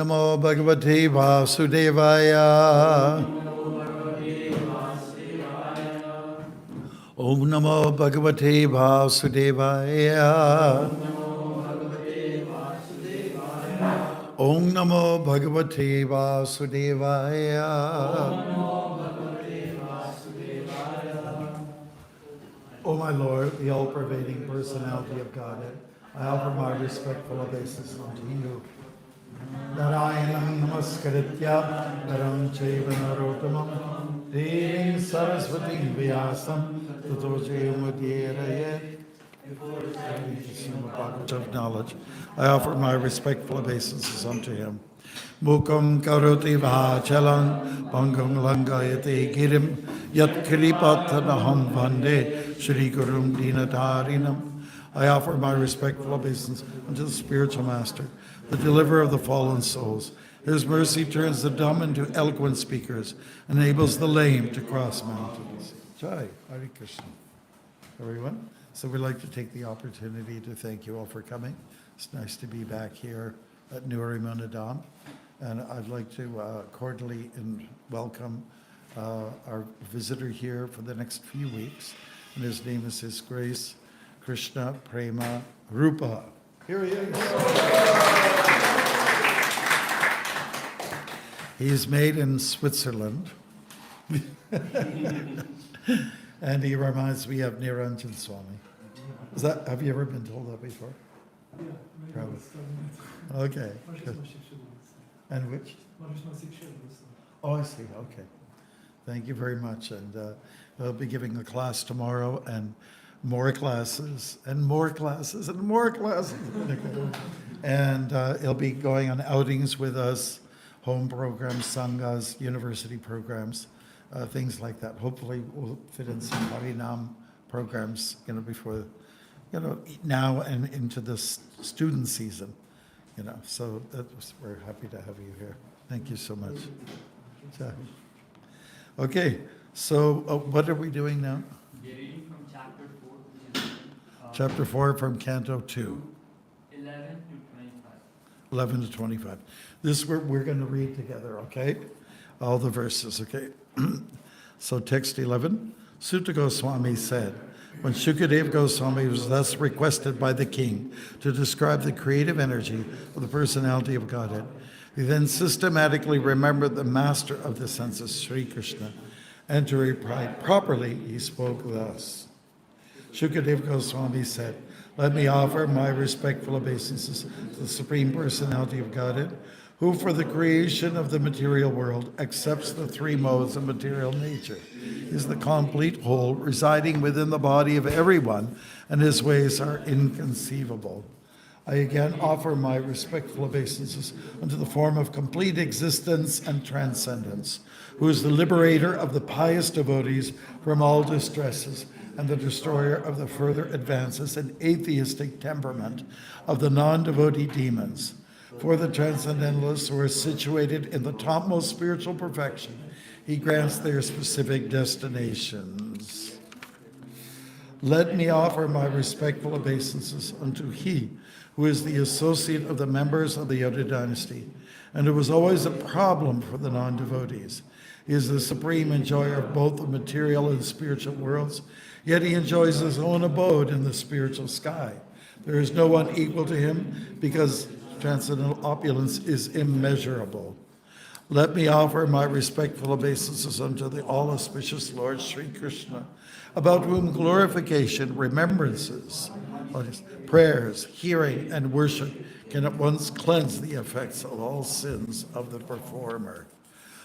Namo Bhagavate Vasudevaya. Om Namo Bhagavate Vasudevaya. Om Namo Bhagavate Vasudevaya. O my Lord, the all-pervading personality of Godhead, I offer my respectful obeisance unto you. Narayanam namaskaritya param chaiva narottamam devim saraswatim vyasam tato jayamudhyerayet. Of knowledge, I offer my respectful obeisances unto him. Mukam karoti vachalam pangam langayate girim yat kripatanaham vande Shri Gurum Dinatarinam. I offer my respectful obeisance unto the spiritual master, the deliverer of the fallen souls. His mercy turns the dumb into eloquent speakers, enables the lame to cross mountains. Jai, Hare Krishna. Everyone, so we'd like to take the opportunity to thank you all for coming. It's nice to be back here at Nuri Munadam. And I'd like to cordially welcome our visitor here for the next few weeks. And his name is His Grace Krishna Prema Rupa. Here he is. He's made in Switzerland. And he reminds me of Niranjan Swami. Have you ever been told that before? Yeah. Probably. Okay. Good. And which? Oh, I see. Okay. Thank you very much. And we'll be giving a class tomorrow, and more classes, and more classes, and more classes. And he'll be going on outings with us, home programs, sanghas, university programs, things like that. Hopefully we'll fit in some Harinam programs, before, now and into the student season, So we're happy to have you here. Thank you so much. Okay, so what are we doing now? We're reading from chapter 4. Chapter 4 from Canto 2. 11 to 25. 11 to 25. This we're going to read together, okay? All the verses, okay? So text 11. Sutta Goswami said, when Shukadeva Goswami was thus requested by the king to describe the creative energy of the personality of Godhead, he then systematically remembered the master of the senses, Sri Krishna, and to reply properly, he spoke thus. Shukadeva Goswami said, let me offer my respectful obeisances to the Supreme Personality of Godhead, who for the creation of the material world accepts the three modes of material nature, is the complete whole residing within the body of everyone, and his ways are inconceivable. I again offer my respectful obeisances unto the form of complete existence and transcendence, who is the liberator of the pious devotees from all distresses and the destroyer of the further advances in atheistic temperament of the non-devotee demons. For the transcendentalists who are situated in the topmost spiritual perfection, he grants their specific destinations. Let me offer my respectful obeisances unto he who is the associate of the members of the Yoda dynasty, and who was always a problem for the non-devotees. He is the supreme enjoyer of both the material and spiritual worlds, yet he enjoys his own abode in the spiritual sky. There is no one equal to him, because transcendental opulence is immeasurable. Let me offer my respectful obeisances unto the all-auspicious Lord Sri Krishna, about whom glorification, remembrances, prayers, hearing, and worship can at once cleanse the effects of all sins of the performer.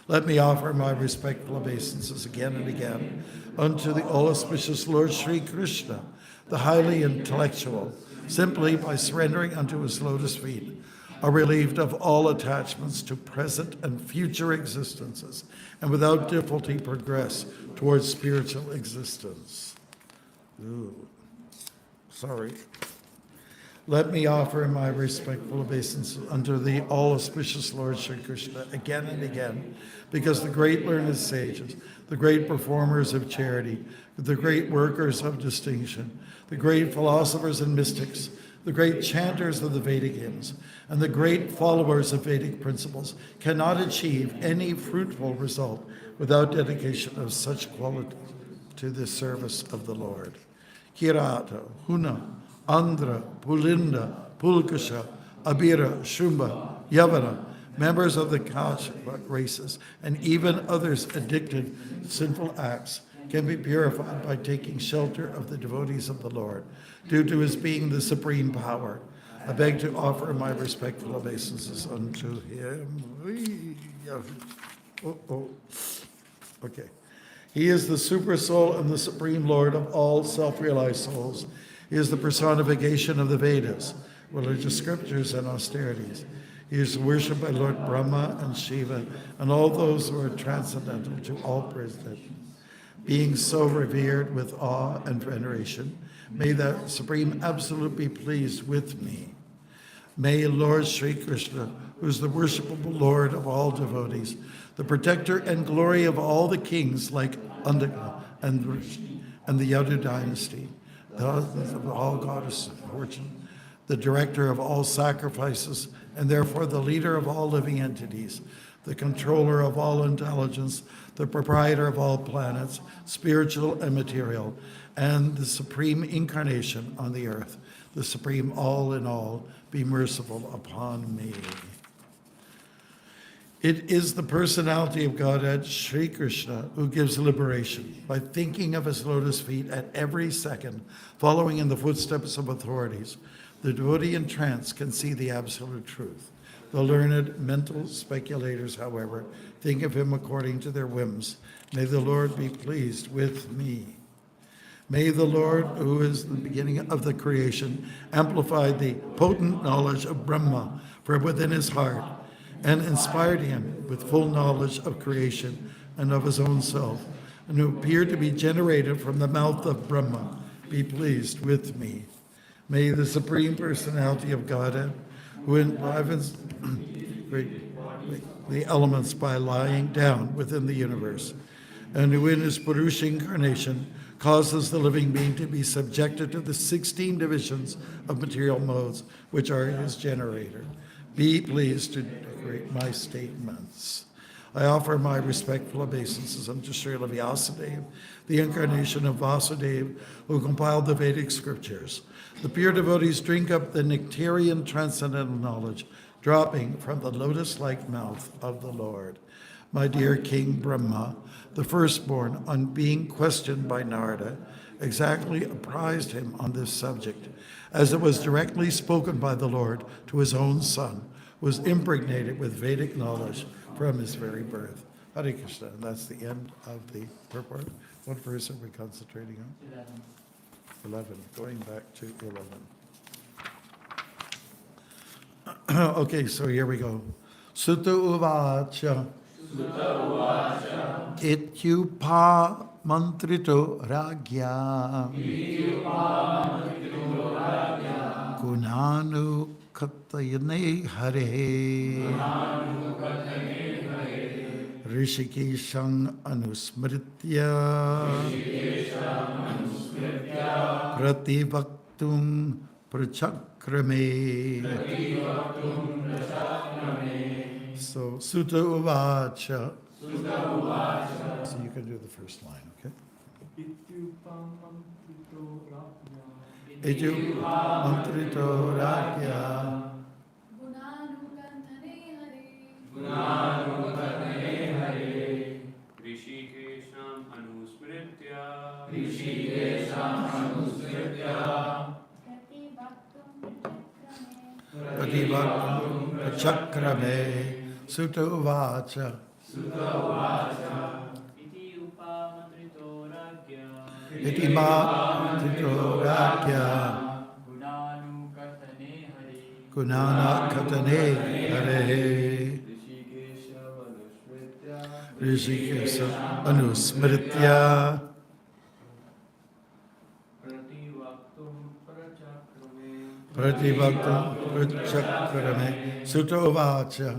Let me offer my respectful obeisances again and again unto the all-auspicious Lord Sri Krishna, the highly intellectual, simply by surrendering unto his lotus feet, are relieved of all attachments to present and future existences, and without difficulty progress towards spiritual existence. Let me offer my respectful obeisance unto the all-auspicious Lord Sri Krishna again and again, because the great learned sages, the great performers of charity, the great workers of distinction, the great philosophers and mystics, the great chanters of the Vedic hymns, and the great followers of Vedic principles cannot achieve any fruitful result without dedication of such qualities to the service of the Lord. Kirata, Huna, Andhra, Pulinda, Pulkasha, Abira, Shumba, Yavana, members of the Kashva races, and even others addicted to sinful acts can be purified by taking shelter of the devotees of the Lord, due to his being the supreme power. I beg to offer my respectful obeisances unto him. Okay. He is the super soul and the supreme Lord of all self-realized souls. He is the personification of the Vedas, religious scriptures, and austerities. He is worshipped by Lord Brahma and Shiva and all those who are transcendental to all presentation. Being so revered with awe and veneration, may the Supreme Absolute be pleased with me. May Lord Sri Krishna, who is the worshipable Lord of all devotees, the protector and glory of all the kings like Andaka and the Yadu dynasty, the husbands of all goddesses of fortune, the director of all sacrifices, and therefore the leader of all living entities, the controller of all intelligence, the proprietor of all planets, spiritual and material, and the supreme incarnation on the earth, the supreme all in all, be merciful upon me. It is the personality of Godhead, Sri Krishna, who gives liberation by thinking of his lotus feet at every second, following in the footsteps of authorities. The devotee in trance can see the absolute truth. The learned mental speculators, however, think of him according to their whims. May the Lord be pleased with me. May the Lord, who is the beginning of the creation, amplify the potent knowledge of Brahma from within his heart, and inspired him with full knowledge of creation and of his own self, and who appeared to be generated from the mouth of Brahma, be pleased with me. May the Supreme Personality of Godhead, who enlivens the elements by lying down within the universe, and who in his Purusha incarnation causes the living being to be subjected to the 16 divisions of material modes, which are his generator, be pleased to decorate my statements. I offer my respectful obeisances unto Srila Vyasadeva, the incarnation of Vasudeva, who compiled the Vedic scriptures. The pure devotees drink up the nectarian transcendental knowledge, dropping from the lotus-like mouth of the Lord. My dear King Brahma, the firstborn, on being questioned by Narada, exactly apprised him on this subject, as it was directly spoken by the Lord to his own son, who was impregnated with Vedic knowledge from his very birth. Hare Krishna, and that's the end of the purport. What verse are we concentrating on? 11, going back to 11. Okay, so here we go. Sutta uvacha. Ityupa mantrito ragya. Gunanu katayane hare. Rishikeshang anusmritya. Prativaktum prachakrame. So, Sutta Uvacha. So you can do the first line, okay? Ityupa mantrito ragya. Rishikesham anusmritya. Prativaktum prachakrame. Sutta Uvacha. Iti upamantrito ragya. Iti mantrito ragya. Gunanu katane hari. Gunana katane hare. Rishikesha anusmritya. Prativaktam prachakrame. Sutta Uvacha.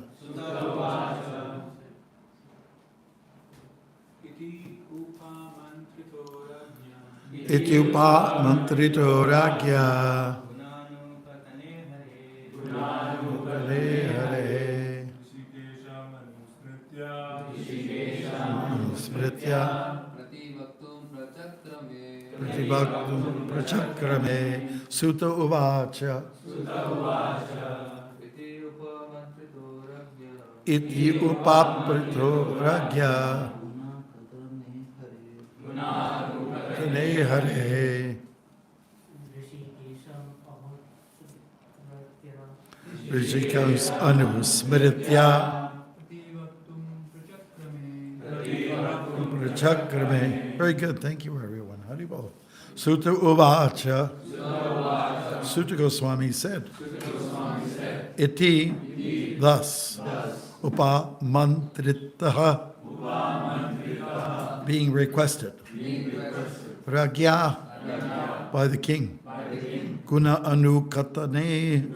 Ityupa mantrito ragya. Pratibhaktam prachakrame Sutta uvacha Iti upaprito ragya Tane hare Rishikams anusmritya prachakrame. Very good, thank you everyone. Haribol. Sutta uvacha. Sutta Goswami said, Iti, thus, upa mantritaha, being requested, ragya, by the king, guna anukatane,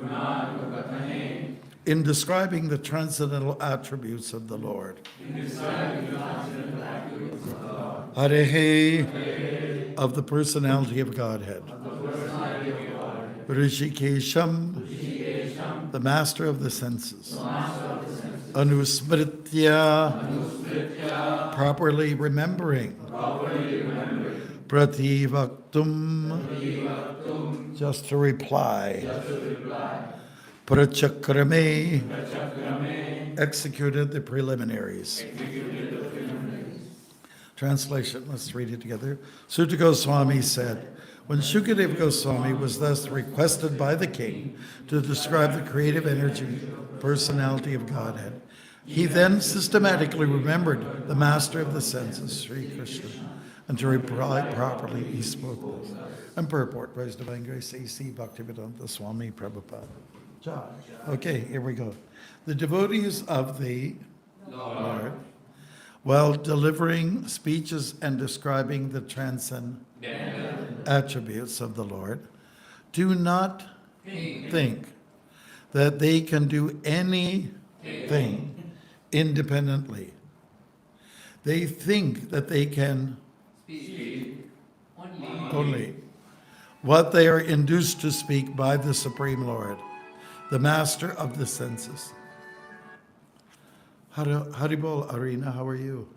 in describing the transcendental attributes of the Lord. Harehe, of the personality of Godhead. Rishikesham, the master of the senses. Anusmritya, properly remembering. Prativaktum, just to reply. Prachakrame, executed the preliminaries. Translation, let's read it together. Sutta Goswami said, when Shukadeva Goswami was thus requested by the king to describe the creative energy, personality of Godhead, he then systematically remembered the master of the senses, Sri Krishna, and to reply properly he spoke this. And purport, praise Divine Grace, A.C. Bhaktivedanta Swami Prabhupada. Okay, here we go. The devotees of the Lord, while delivering speeches and describing the transcendent attributes of the Lord, do not think that they can do anything independently. They think that they can only what they are induced to speak by the Supreme Lord, the master of the senses. Haribol Arena, how are you?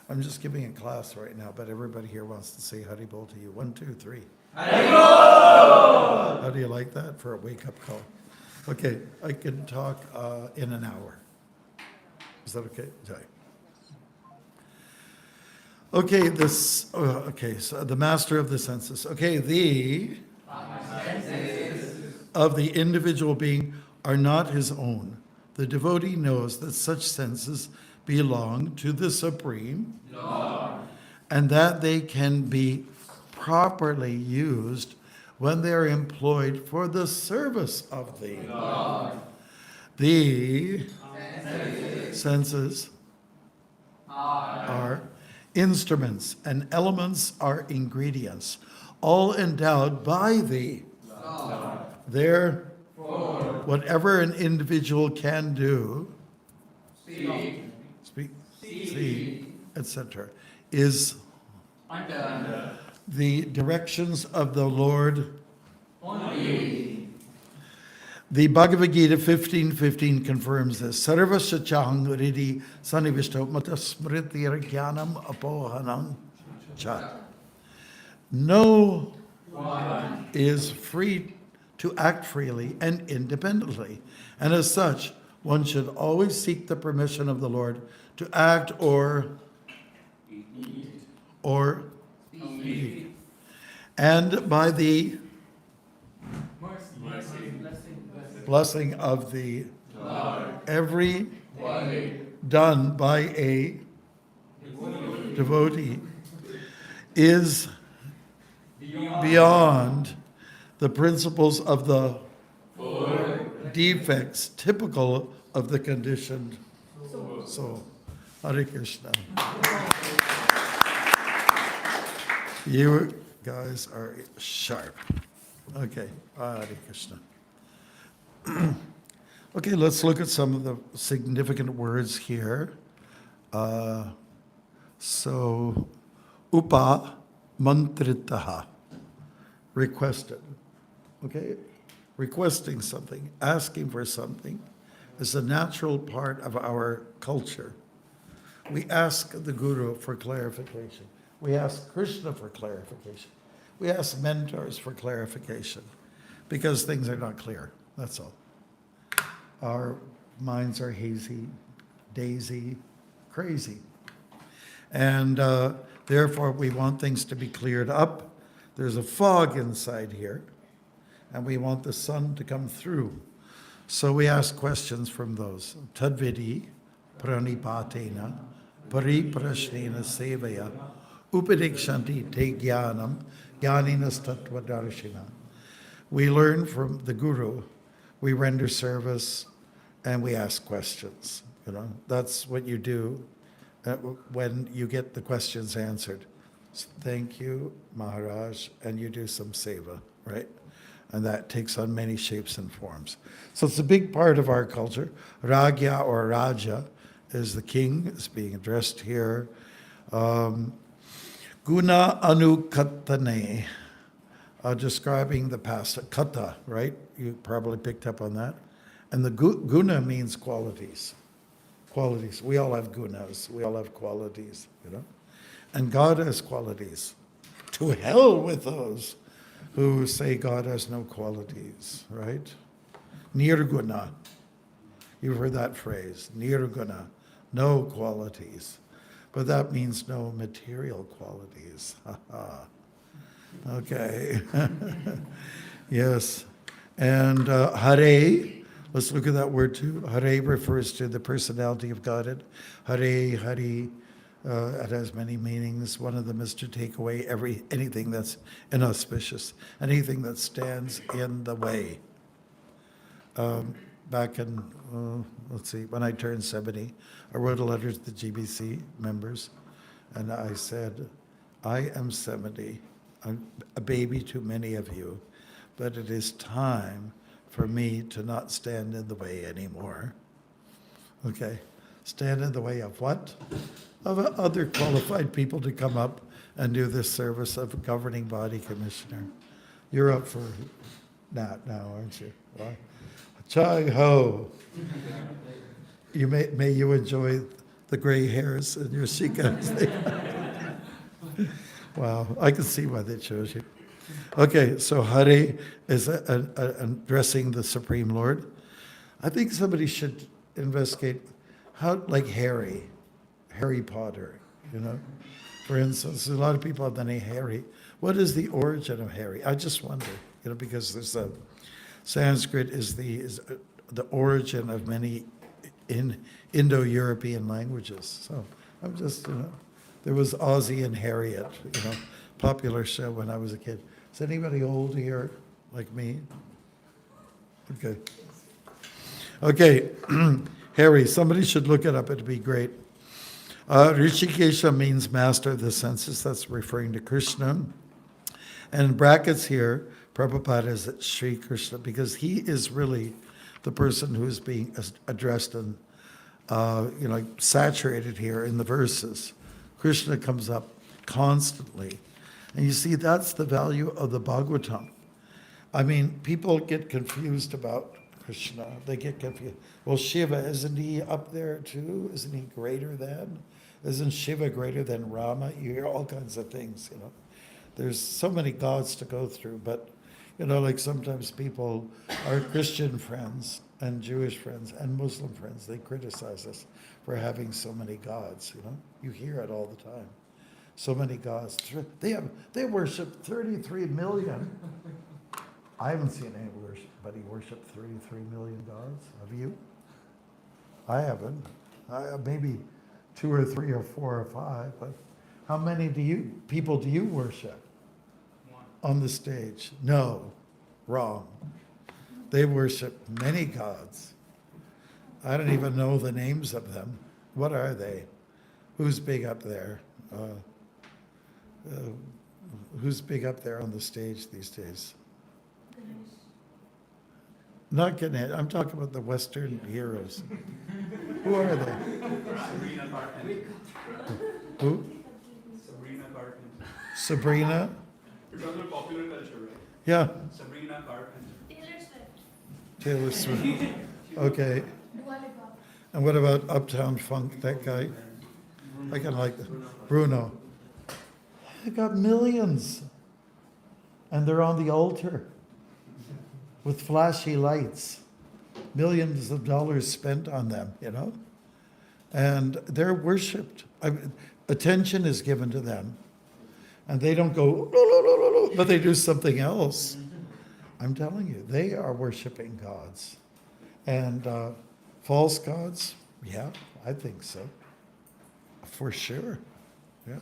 I'm just giving a class right now, but everybody here wants to say Haribol to you. 1, 2, 3. Haribol! How do you like that for a wake-up call? Okay, I can talk in an hour. Is that okay? Okay, so the master of the senses. Okay, the of the individual being are not his own. The devotee knows that such senses belong to the Supreme Lord, and that they can be properly used when they are employed for the service of the Lord. The senses are instruments, and elements are ingredients, all endowed by the Lord. Therefore, whatever an individual can do, speak, see, etc., is under the directions of the Lord only. The Bhagavad Gita 15:15 confirms this. Sarva Shachang Ridi Sanivishto Matasmritir Jnanam Apohanam Cha. No one is free to act freely and independently. And as such, one should always seek the permission of the Lord to act or speak. And by the blessing of the Lord, every done by a devotee is beyond the principles of the defects typical of the conditioned soul. Hare Krishna. You guys are sharp. Okay, Hare Krishna. Okay, let's look at some of the significant words here. So, upa mantritaha, requested. Okay, requesting something, asking for something is a natural part of our culture. We ask the Guru for clarification. We ask Krishna for clarification. We ask mentors for clarification because things are not clear. That's all. Our minds are hazy, daisy, crazy. And therefore, we want things to be cleared up. There's a fog inside here, and we want the sun to come through. So we ask questions from those. Tadvidi, pranipatena, pariprashnena sevaya, upadikshanti te jnanam, jnaninas tattvadarshina. We learn from the Guru, we render service, and we ask questions. You know, that's what you do when you get the questions answered. So thank you, Maharaj, and you do some seva, right? And that takes on many shapes and forms. So it's a big part of our culture. Ragya or Raja is the king, is being addressed here. Guna Anukattane, describing the past. Kata, right? You probably picked up on that. And the guna means qualities. Qualities. We all have gunas. We all have qualities, you know. And God has qualities. To hell with those who say God has no qualities, right? Nirguna. You've heard that phrase, nirguna, no qualities. But that means no material qualities. Okay. Yes. And Hare, let's look at that word too. Hare refers to the personality of Godhead. Hare, Hari, it has many meanings. One of them is to take away anything that's inauspicious, anything that stands in the way. Back in, let's see, when I turned 70, I wrote a letter to the GBC members, and I said, I am 70. I'm a baby to many of you, but it is time for me to not stand in the way anymore. Okay? Stand in the way of what? Of other qualified people to come up and do this service of a governing body commissioner. You're up for that now, aren't you? Well, Chai ho! You may you enjoy the gray hairs in your shikas. Wow, I can see why they chose you. Okay, so Hare is addressing the Supreme Lord. I think somebody should investigate how, like Harry Potter, you know? For instance, a lot of people have the name Harry. What is the origin of Harry? I just wonder, you know, because there's a Sanskrit is the origin of many Indo-European languages. So I'm just, you know, there was Ozzie and Harriet, you know, popular show when I was a kid. Is anybody old here like me? Okay. Okay, Harry, somebody should look it up, it'd be great. Rishikesha means master of the senses, that's referring to Krishna. And in brackets here, Prabhupada is at Sri Krishna because he is really the person who's being addressed and saturated here in the verses. Krishna comes up constantly. And you see, that's the value of the Bhagavatam. I mean, people get confused about Krishna. They get confused. Well, Shiva, isn't he up there too? Isn't he greater than? Isn't Shiva greater than Rama? You hear all kinds of things, you know. There's so many gods to go through, but, you know, like sometimes people, our Christian friends and Jewish friends and Muslim friends, they criticize us for having so many gods, you know. You hear it all the time. So many gods. They worship 33 million. I haven't seen anybody worship 33 million gods. Have you? I haven't. Maybe 2 or 3 or 4 or 5. But how many people do you worship? One. On the stage? No, wrong. They worship many gods. I don't even know the names of them. What are they? Who's big up there? Who's big up there on the stage these days? Not Ganesh. I'm talking about the Western heroes. Who are they? Sabrina Carpenter. Who? Sabrina Carpenter. Sabrina? You're talking about popular culture, right? Yeah, Sabrina Carpenter. Taylor Swift. Okay. And what about Uptown Funk, that guy? I kind of like Bruno. They got millions. And they're on the altar with flashy lights. Millions of dollars spent on them, you know? And they're worshipped. Attention is given to them. And they don't go, but they do something else. I'm telling you, they are worshiping gods. And false gods, yeah, I think so. For sure. Yeah.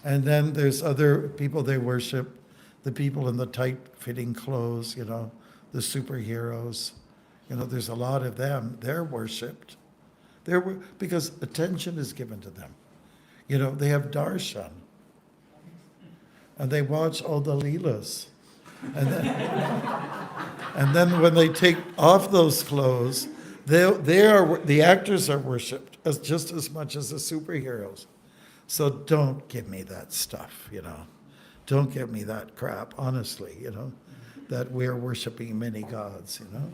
And then there's other people they worship, the people in the tight-fitting clothes, you know, the superheroes. You know, there's a lot of them. They're worshipped. Because attention is given to them. You know, they have darshan. And they watch all the leelas. And then, and then when they take off those clothes, the actors are worshipped just as much as the superheroes. So don't give me that stuff, you know. Don't give me that crap, honestly, you know, that we're worshiping many gods, you know.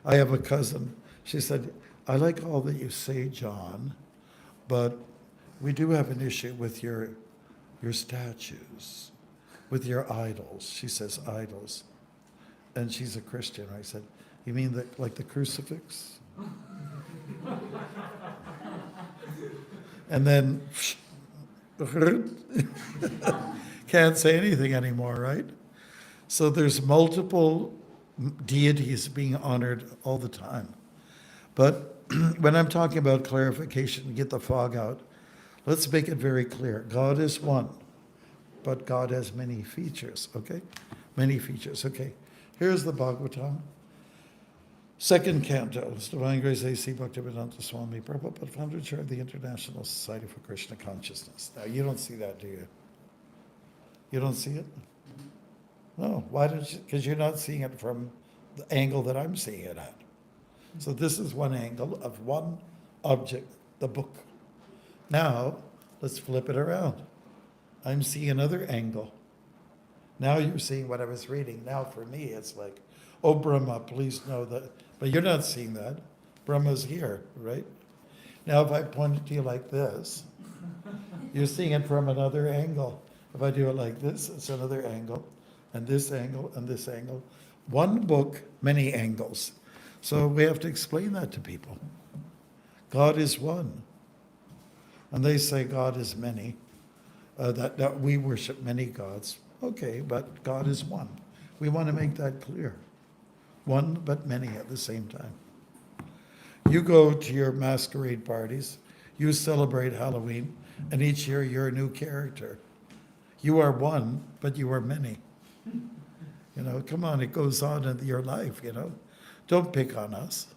I have a cousin, she said, I like all that you say, John, but we do have an issue with your statues, with your idols. She says idols. And she's a Christian. I said, you mean like the crucifix? And then can't say anything anymore, right? So there's multiple deities being honored all the time. But when I'm talking about clarification, get the fog out, let's make it very clear. God is one, but God has many features, okay? Many features, okay. Here's the Bhagavatam. Second canto, Divine Grace A.C. Bhaktivedanta Swami, Prabhupada, founder chair of the International Society for Krishna Consciousness. Now, you don't see that, do you? You don't see it? No. Why don't you? Because you're not seeing it from the angle that I'm seeing it at. So this is one angle of one object, the book. Now, let's flip it around. I'm seeing another angle. Now you're seeing what I was reading. Now for me, it's like, oh, Brahma, please know that. But you're not seeing that. Brahma's here, right? Now if I point it to you like this, you're seeing it from another angle. If I do it like this, it's another angle, and this angle, and this angle. One book, many angles. So we have to explain that to people. God is one. And they say God is many, that we worship many gods. Okay, but God is one. We want to make that clear. One, but many at the same time. You go to your masquerade parties, you celebrate Halloween, and each year you're a new character. You are one, but you are many. You know, come on, it goes on in your life, you know. Don't pick on us.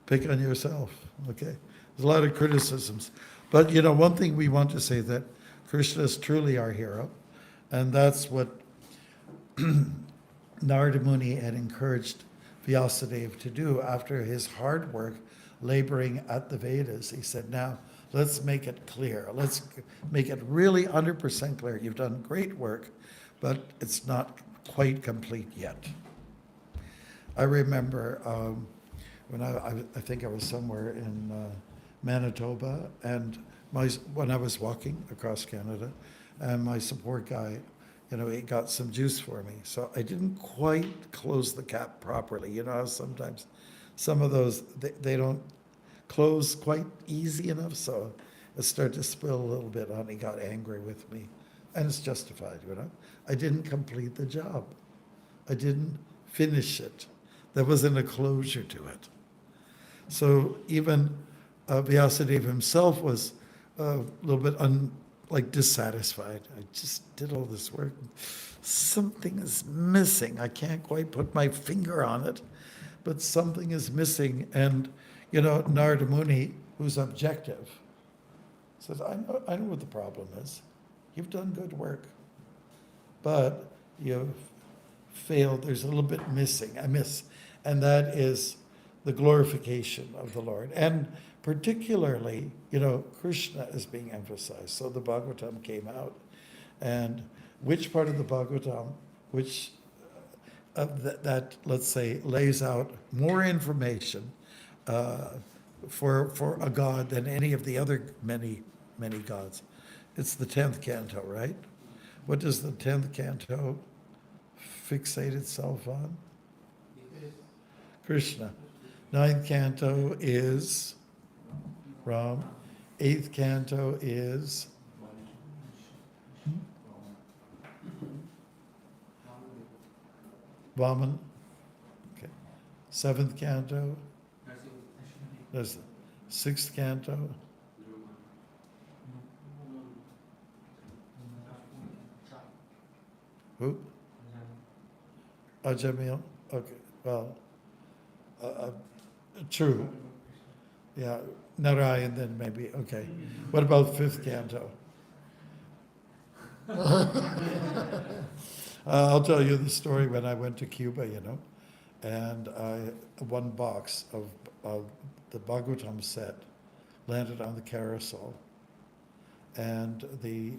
Pick on yourself, okay? There's a lot of criticisms. But, you know, one thing we want to say that Krishna is truly our hero, and that's what Narada Muni had encouraged Vyasadeva to do after his hard work laboring at the Vedas. He said, now, let's make it clear. Let's make it really 100% clear. You've done great work, but it's not quite complete yet. I remember when I think I was somewhere in Manitoba, and when I was walking across Canada, and my support guy, you know, he got some juice for me. So I didn't quite close the cap properly. You know how sometimes some of those, they don't close quite easy enough, so it started to spill a little bit on. He got angry with me, and it's justified, you know. I didn't complete the job. I didn't finish it. There wasn't a closure to it. So even Vyasadeva himself was a little bit dissatisfied. I just did all this work. Something is missing. I can't quite put my finger on it, but something is missing. And, you know, Narada Muni, who's objective, says, I know what the problem is. You've done good work, but you've failed. There's a little bit missing, a miss. And that is the glorification of the Lord. And particularly, you know, Krishna is being emphasized. So the Bhagavatam came out. And which part of the Bhagavatam, which that let's say, lays out more information for a god than any of the other many gods. It's the 10th canto, right? What does the 10th canto fixate itself on? Krishna. 9th canto is Ram. 8th canto is Vaman. Okay. 7th canto. There's the 6th canto. Who? Ajamil? Okay, well, true. Yeah, Narayan then maybe, okay. What about 5th canto? I'll tell you the story when I went to Cuba, and one box of the Bhagavatam set landed on the carousel, and the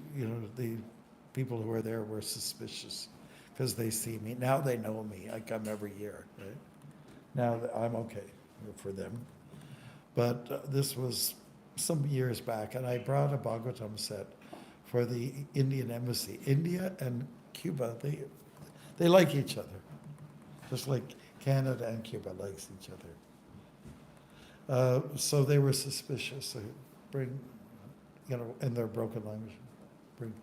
people who were there were suspicious because they see me. Now they know me. I come every year, right? Now I'm okay for them. But this was some years back, and I brought a Bhagavatam set for the Indian embassy. India and Cuba, they like each other, just like Canada and Cuba likes each other. So they were suspicious. They bring, in their broken language, bring.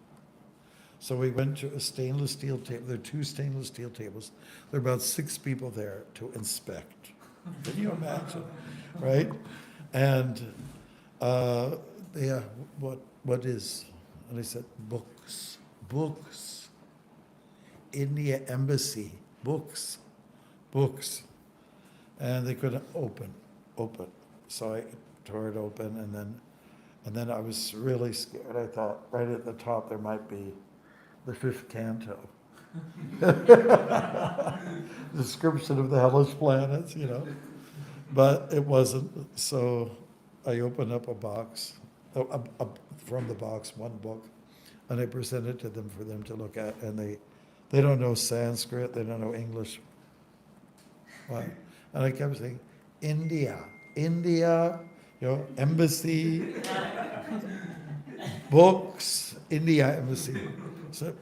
So we went to a stainless steel table. There are 2 stainless steel tables. There are about 6 people there to inspect. Can you imagine, right? And what is? And I said, books. India embassy, books. And they couldn't open. So I tore it open, and then I was really scared. I thought right at the top there might be the 5th canto. Description of the hellish planets, But it wasn't. So I opened up a box, from the box, one book, and I presented it to them for them to look at. And they don't know Sanskrit, they don't know English. Right? And I kept saying, India, embassy, books, India embassy. So,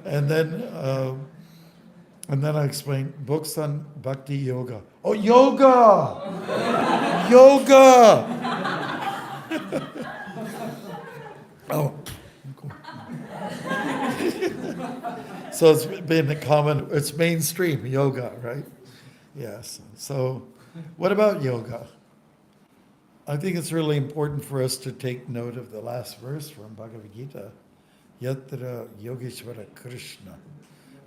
and then I explained books on bhakti yoga. Oh, yoga! Oh. So it's been it's mainstream yoga, right? Yes. So what about yoga? I think it's really important for us to take note of the last verse from Bhagavad Gita. Yatra Yogeshwara Krishna,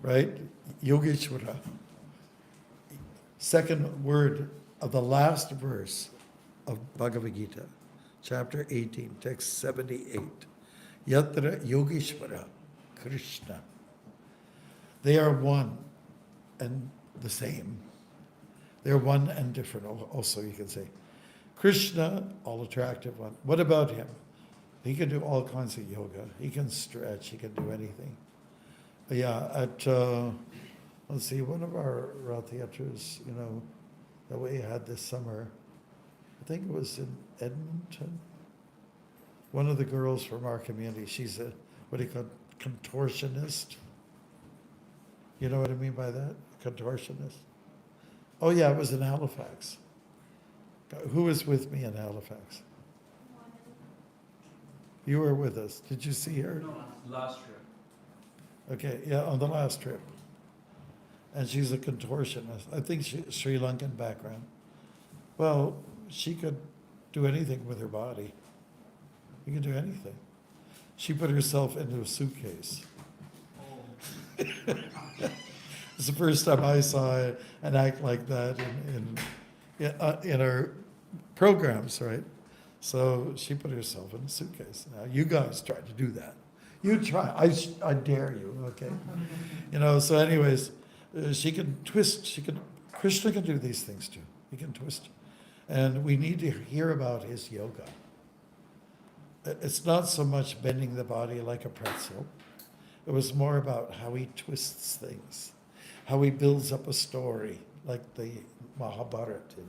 right? Yogeshwara. Second word of the last verse of Bhagavad Gita, chapter 18, text 78. Yatra Yogeshwara Krishna. They are one and the same. They're one and different also, you can say. Krishna, all attractive one. What about him? He can do all kinds of yoga. He can stretch. He can do anything. Yeah, at, let's see, one of our Rath Yatras, that we had this summer, I think it was in Edmonton. One of the girls from our community, she's a, what do you call it, contortionist. You know what I mean by that? Contortionist. Oh yeah, it was in Halifax. Who was with me in Halifax? You were with us. Did you see her? No, last trip. Okay, yeah, on the last trip. And she's a contortionist. I think she's Sri Lankan background. Well, she could do anything with her body. You can do anything. She put herself into a suitcase. It's the first time I saw an act like that in our programs, right? So she put herself in a suitcase. Now you guys try to do that. You try. I dare you. Okay. So anyways, she can twist. Krishna can do these things too. He can twist, and we need to hear about his yoga. It's not so much bending the body like a pretzel. It was more about how he twists things, how he builds up a story, like the Mahabharata,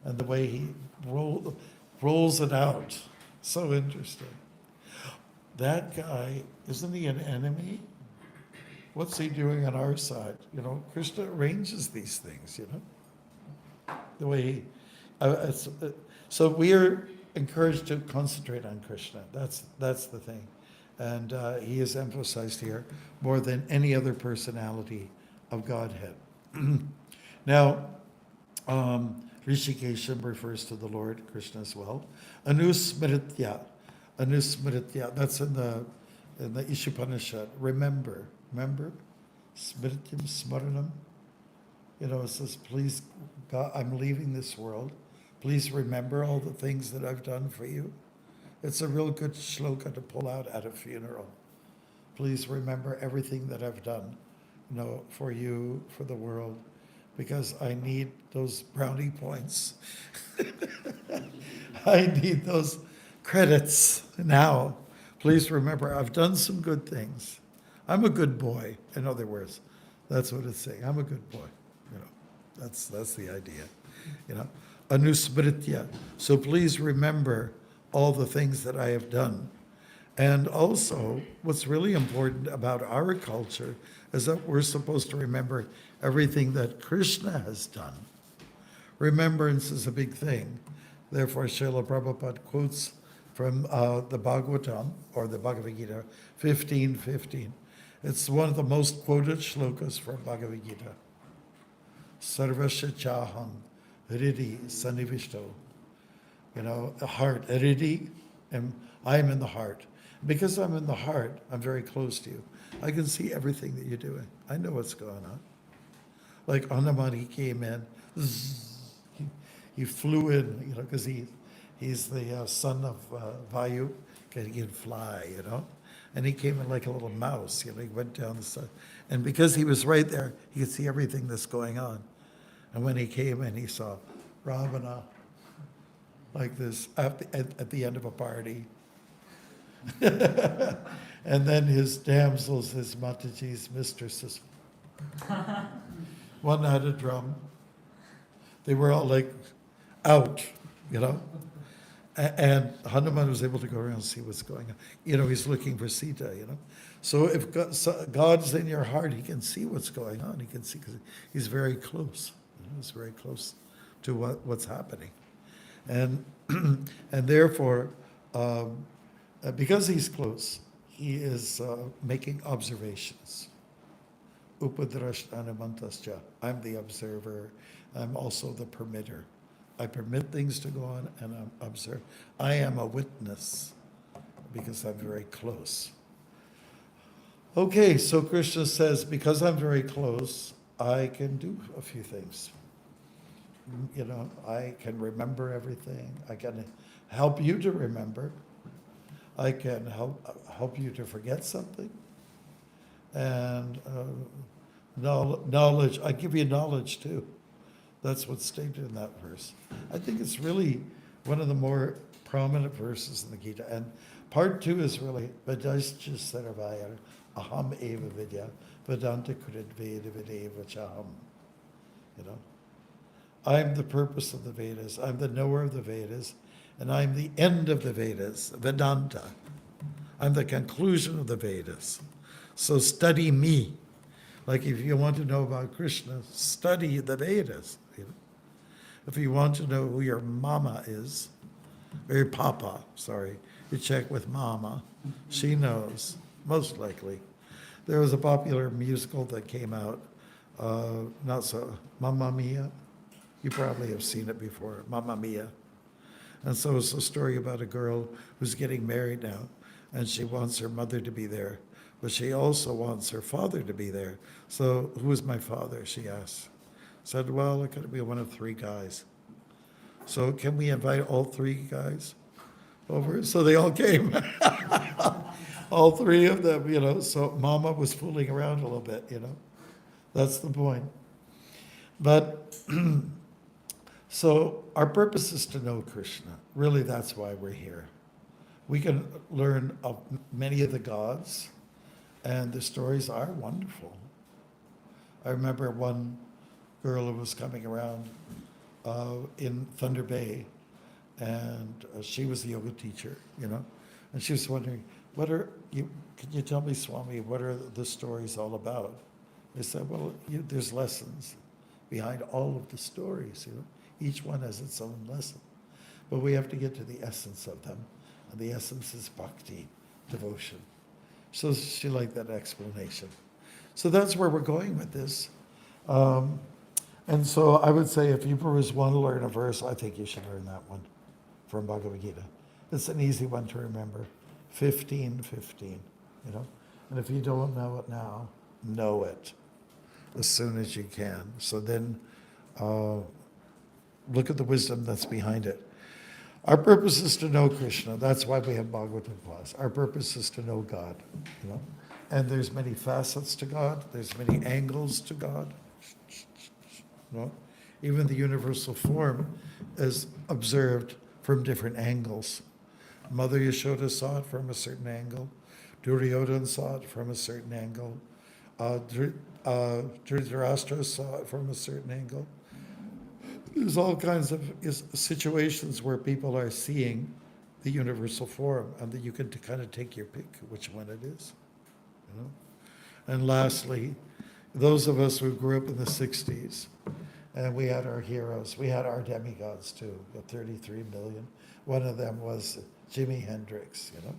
and the way he rolls it out. So interesting. That guy, isn't he an enemy? What's he doing on our side? Krishna arranges these things, the way he. So we are encouraged to concentrate on Krishna. That's the thing. And he is emphasized here more than any other personality of Godhead. Now, Rishikesham refers to the Lord Krishna as well. Anusmritya, that's in the Ishopanishad. Remember, Smrityam Smaranam. It says, please, God, I'm leaving this world. Please remember all the things that I've done for you. It's a real good shloka to pull out at a funeral. Please remember everything that I've done, for you, for the world, because I need those brownie points. I need those credits now. Please remember, I've done some good things. I'm a good boy, in other words. That's what it's saying. I'm a good boy. That's the idea. Anusmritya. So please remember all the things that I have done. And also, what's really important about our culture is that we're supposed to remember everything that Krishna has done. Remembrance is a big thing. Therefore, Srila Prabhupada quotes from the Bhagavatam, or the Bhagavad Gita, 15:15. It's one of the most quoted shlokas from Bhagavad Gita. Sarvasya chaham hridi sanivishto. The heart, hridi, and I am in the heart. Because I'm in the heart, I'm very close to you. I can see everything that you're doing. I know what's going on. Like Hanuman, he came in, he flew in, because he's the son of Vayu, he can fly, And he came in like a little mouse, he went down the side. And because he was right there, he could see everything that's going on. And when he came in, he saw Ravana, like this, at the end of a party. And then his damsels, his Mataji's mistresses. One had a drum. They were all like out, And Hanuman was able to go around and see what's going on. He's looking for Sita, So if God's in your heart, he can see what's going on. He can see, because he's very close. He's very close to what's happening. And therefore, because he's close, he is making observations. Upadrashtanumantascha. I'm the observer. I'm also the permitter. I permit things to go on and I observe. I am a witness because I'm very close. Okay, so Krishna says, because I'm very close, I can do a few things. I can remember everything. I can help you to remember. I can help you to forget something. And knowledge, I give you knowledge too. That's what's stated in that verse. I think it's really one of the more prominent verses in the Gita. And part 2 is really, Vedascha Saravaya, Aham Eva Vidya, Vedanta Krit Veda Videva Chaham. I'm the purpose of the Vedas. I'm the knower of the Vedas. And I'm the end of the Vedas, Vedanta. I'm the conclusion of the Vedas. So study me. Like if you want to know about Krishna, study the Vedas. If you want to know who your mama is, or your papa, sorry, you check with mama. She knows, most likely. There was a popular musical that came out, Mamma Mia. You probably have seen it before, Mamma Mia. And so it's a story about a girl who's getting married now, and she wants her mother to be there, but she also wants her father to be there. So who is my father, she asked. Said, well, it could be one of 3 guys. So can we invite all 3 guys over? So they all came. All 3 of them, so mama was fooling around a little bit, That's the point. But so our purpose is to know Krishna. Really, that's why we're here. We can learn of many of the gods, and the stories are wonderful. I remember one girl who was coming around in Thunder Bay, and she was the yoga teacher, you know, and she was wondering, can you tell me, Swami, what are the stories all about? I said, well, there's lessons behind all of the stories, you know. Each one has its own lesson. But we have to get to the essence of them. And the essence is bhakti, devotion. So she liked that explanation. So that's where we're going with this. And so I would say if you always want to learn a verse, I think you should learn that one from Bhagavad Gita. It's an easy one to remember. 15:15, you know. And if you don't know it now, know it as soon as you can. So then look at the wisdom that's behind it. Our purpose is to know Krishna. That's why we have Bhagavatam class. Our purpose is to know God, you know. And there's many facets to God. There's many angles to God. You know? Even the universal form is observed from different angles. Mother Yashoda saw it from a certain angle. Duryodhana saw it from a certain angle. Dhritarashtra saw it from a certain angle. There's all kinds of situations where people are seeing the universal form, and that you can kind of take your pick which one it is. You know? And lastly, those of us who grew up in the 60s, and we had our heroes, we had our demigods too, the 33 million. One of them was Jimi Hendrix, you know.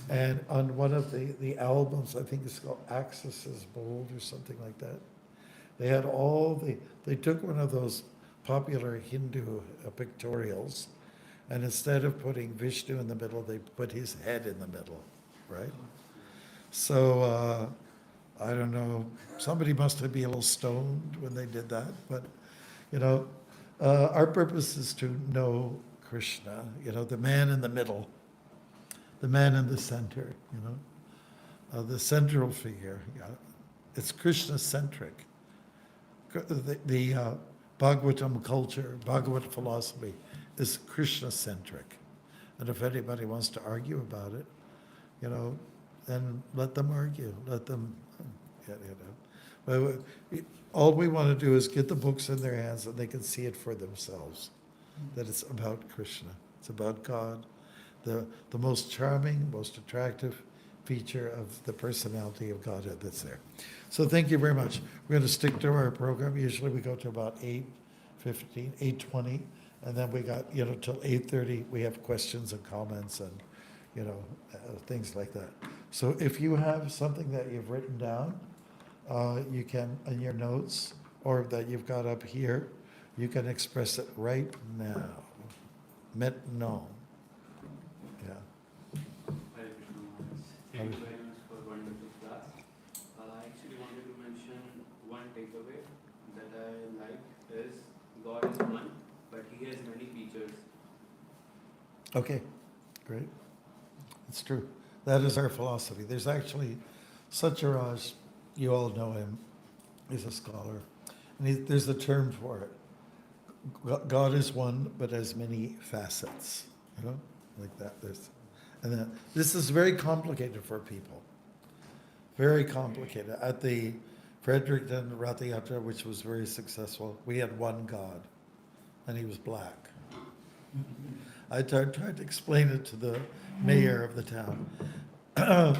And on one of the albums, I think it's called Axis is Bold or something like that, they had they took one of those popular Hindu pictorials, and instead of putting Vishnu in the middle, they put his head in the middle, right? So, I don't know, somebody must have been a little stoned when they did that, but, you know, our purpose is to know Krishna, you know, the man in the middle, the man in the center, you know, the central figure. Yeah. It's Krishna-centric. The Bhagavatam culture, Bhagavad philosophy is Krishna-centric. And if anybody wants to argue about it, you know, then let them argue, let them, you know. But all we want to do is get the books in their hands and they can see it for themselves, that it's about Krishna, it's about God, the most charming, most attractive feature of the personality of Godhead that's there. So thank you very much. We're going to stick to our program. Usually we go to about 8:15, 8:20, and then we got, you know, till 8:30, we have questions and comments and, you know, things like that. So if you have something that you've written down, you can, in your notes, or that you've got up here, you can express it right now. Maintenant. Yeah. Hare Krishna Maharaj. Thank you very much for wonderful class. I actually wanted to mention one takeaway that I like is God is one, but He has many features. Okay, great. It's true. That is our philosophy. There's actually Satyaraj, you all know him, he's a scholar, and there's a term for it. God is one, but has many facets, you know, like that. And then this is very complicated for people, very complicated. At the Fredericton Ratha Yatra, which was very successful, we had one God, and he was black. I tried to explain it to the mayor of the town.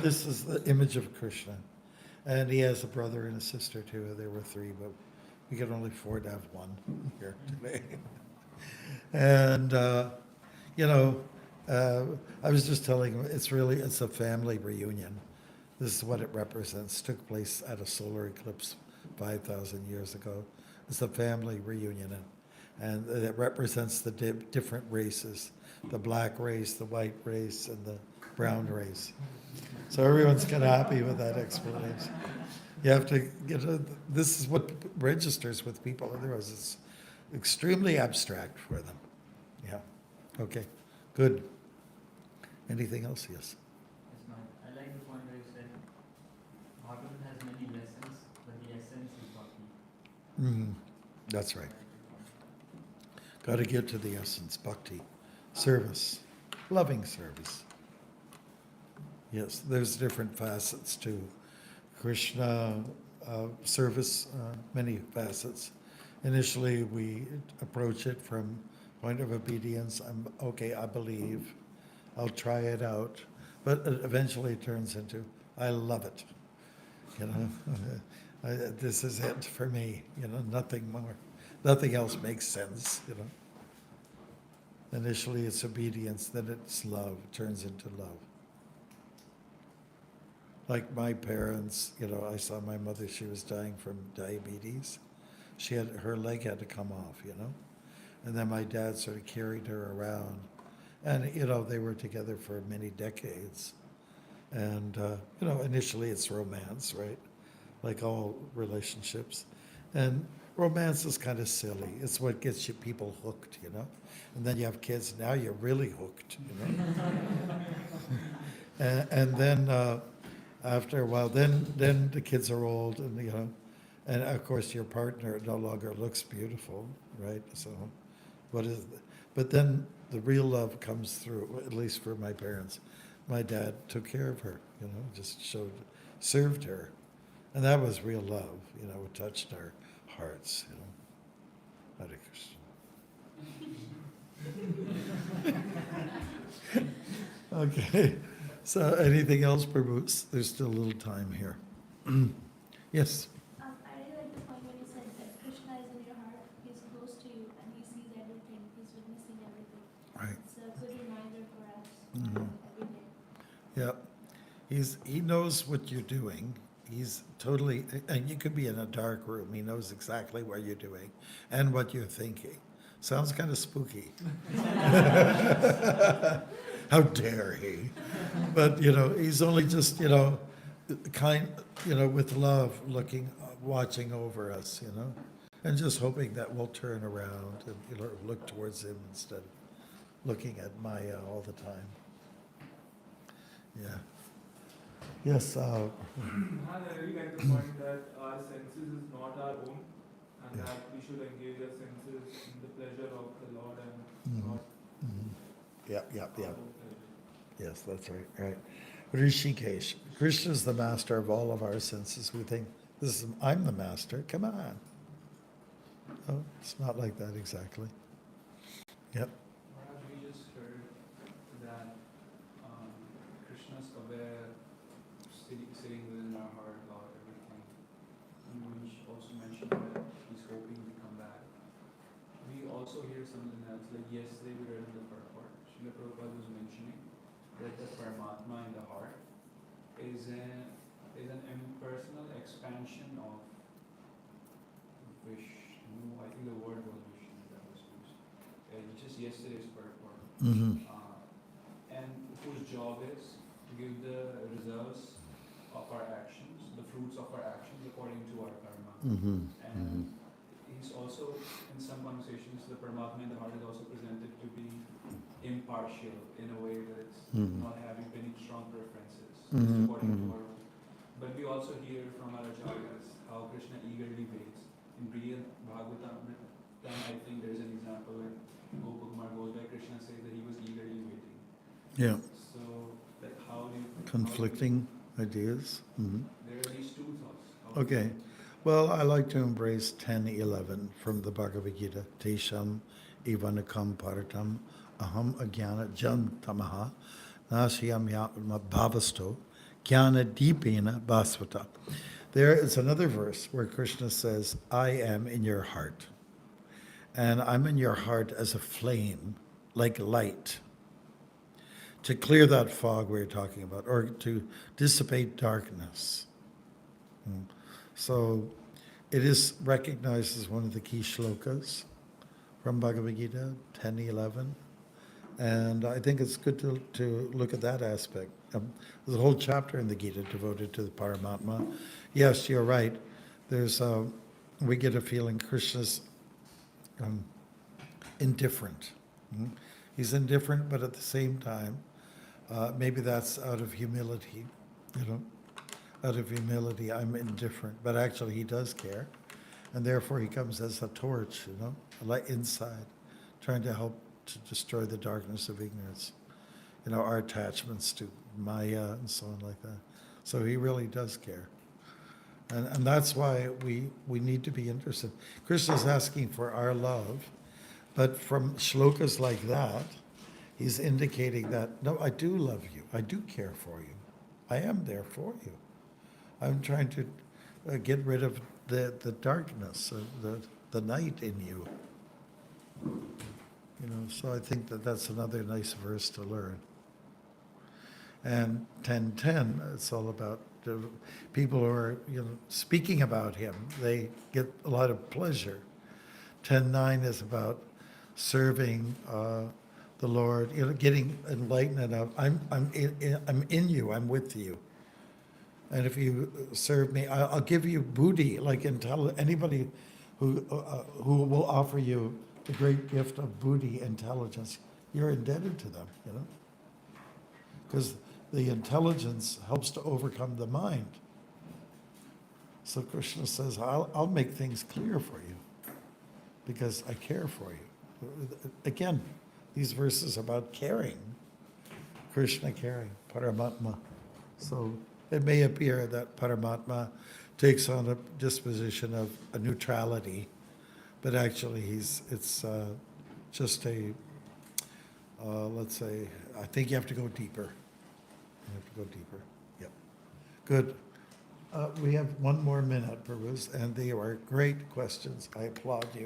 This is the image of Krishna, and he has a brother and a sister too. There were three, but we could only afford to have one here today. And, you know, I was just telling him, it's a family reunion. This is what it represents. Took place at a solar eclipse 5,000 years ago. It's a family reunion, and it represents the different races, the black race, the white race, and the brown race. So everyone's kind of happy with that explanation. You have to this is what registers with people, otherwise it's extremely abstract for them. Yeah, okay, good. Anything else? Yes. Yes, ma'am. I like the point where you said Bhagavad has many lessons, but the essence is bhakti. That's right. Got to get to the essence, bhakti, service, loving service. Yes, there's different facets to Krishna service, many facets. Initially, we approach it from point of obedience. Okay, I believe. I'll try it out. But it eventually turns into, I love it. You know, this is it for me, you know, nothing more. Nothing else makes sense, you know. Initially, it's obedience, then it's love, turns into love. Like my parents, you know, I saw my mother, she was dying from diabetes. Her leg had to come off, you know. And then my dad sort of carried her around. And, you know, they were together for many decades. And, you know, initially it's romance, right? Like all relationships. And romance is kind of silly. It's what gets you people hooked, you know? And then you have kids, now you're really hooked, you know? and then after a while, then the kids are old and, you know, and of course your partner no longer looks beautiful, right? So but then the real love comes through, at least for my parents. My dad took care of her, you know, just served her. And that was real love, you know, it touched our hearts, you know. Hare Krishna. Okay, so anything else, Prabhu? There's still a little time here. Yes? I really like the point when you said that Krishna is in your heart, he's close to you, and he sees everything, he's witnessing everything. Right. It's a good reminder for us Mhm. every day. Yeah, he knows what you're doing. He's totally, and you could be in a dark room. He knows exactly what you're doing and what you're thinking. Sounds kind of spooky. How dare he? But, you know, he's only just, you know, with love looking, watching over us, you know, and just hoping that we'll turn around and, you know, look towards him instead of looking at Maya all the time. Yeah. Yes. I really like the point that our senses is not our own, and Yeah. that we should engage our senses in the pleasure of the Lord and Mhm. not Mhm. Yeah. our own pleasure. Yes, that's right. Right. Rishikesh. Krishna is the master of all of our senses. We think I'm the master. Come on. Oh, it's not like that exactly. Yep. Maharaj, we just heard that Krishna's aware, sitting within our heart about everything. And we also mentioned that he's hoping we come back. We also hear something else, like yesterday we read in the purport, Srila Prabhupada was mentioning that the Paramatma in the heart is an impersonal expansion of Vishnu. I think the word was Vishnu that was used. Just yesterday's purport. Mm-hmm. And whose job is to give the results of our actions, the fruits of our actions according to our karma. Mm-hmm. And he's also, in some conversations, the Paramatma in the heart is also presented to be impartial in a way that it's Mhm. not having any strong preferences Mhm, according mhm. to our own. But we also hear from our acharyas how Krishna eagerly waits. In Bhagavatam, I think there's an example where BHAKTMARGA goes by Krishna says that he was eagerly waiting. Yeah. So, like, how do you... Conflicting ideas. Mm-hmm. There are these two thoughts. How Okay. Well, I like to embrace 10:11 from the Bhagavad Gita. Tesham ivanakam paratam aham agyana jan tamaha nasyam yatma bhavasto jnana deepena basvata. There is another verse where Krishna says, I am in your heart. And I'm in your heart as a flame, like light, to clear that fog we were talking about, or to dissipate darkness. So it is recognized as one of the key shlokas from Bhagavad Gita, 10:11. And I think it's good to look at that aspect. There's a whole chapter in the Gita devoted to the Paramatma. Yes, you're right. We get a feeling Krishna's indifferent. He's indifferent, but at the same time, maybe that's out of humility, you know. Out of humility, I'm indifferent, but actually he does care, and therefore he comes as a torch, you know, a light inside, trying to help to destroy the darkness of ignorance, you know, our attachments to Maya and so on like that. So he really does care. And that's why we need to be interested. Krishna's asking for our love, but from shlokas like that, he's indicating that, no, I do love you. I do care for you. I am there for you. I'm trying to get rid of the darkness, the night in you. You know, so I think that that's another nice verse to learn. And 10:10, it's all about people who are, you know, speaking about him. They get a lot of pleasure. 10:9 is about serving the Lord, you know, getting enlightenment of I'm in you, I'm with you. And if you serve me, I'll give you buddhi, like anybody who will offer you the great gift of buddhi, intelligence. You're indebted to them, you know, because the intelligence helps to overcome the mind. So Krishna says, I'll make things clear for you because I care for you. Again, these verses about caring, Krishna caring, Paramatma. So it may appear that Paramatma takes on a disposition of a neutrality, but actually it's just a, let's say, I think you have to go deeper. You have to go deeper. Yep. Good. We have one more minute, Prabhus, and they are great questions. I applaud you.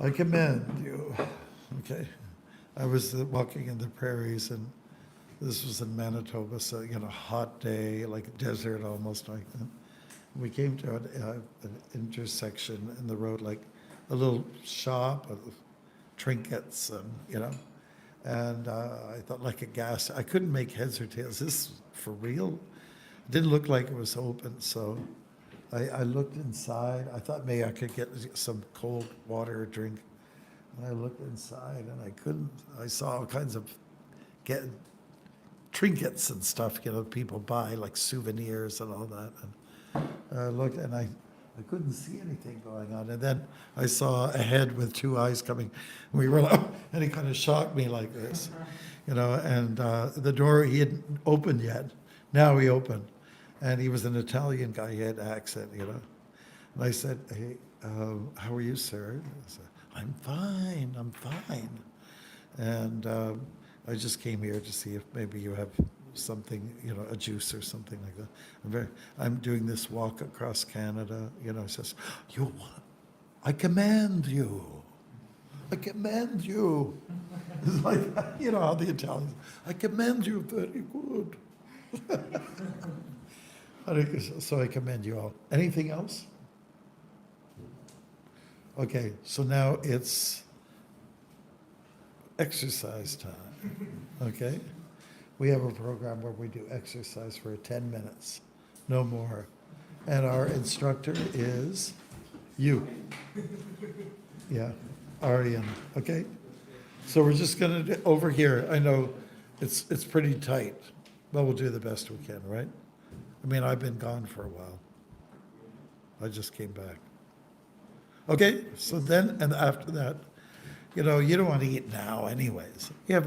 I commend you. Okay. I was walking in the prairies, and this was in Manitoba, so, you know, hot day, like a desert almost like that. We came to an intersection in the road, like a little shop of trinkets, and, you know, and I thought like a gas. I couldn't make heads or tails. Is this for real? It didn't look like it was open, so I looked inside. I thought maybe I could get some cold water or drink. And I looked inside, and I couldn't. I saw all kinds of trinkets and stuff, you know, people buy, like souvenirs and all that. And I looked, and I couldn't see anything going on. And then I saw a head with two eyes coming. And we were like, and he kind of shocked me like this, you know. And the door, he hadn't opened yet. Now he opened. And he was an Italian guy. He had an accent, you know. And I said, hey, how are you, sir? I said, I'm fine. And I just came here to see if maybe you have something, you know, a juice or something like that. I'm doing this walk across Canada, you know. He says, I command you. I command you. It's like, you know how the Italians, I command you, very good. So I commend you all. Anything else? Okay, so now it's exercise time, okay? We have a program where we do exercise for 10 minutes, no more. And our instructor is you. Yeah, Aryan, okay? So we're just gonna do, over here, I know it's pretty tight, but we'll do the best we can, right? I mean, I've been gone for a while. I just came back. Okay, so then, and after that, you know, you don't want to eat now anyways. You have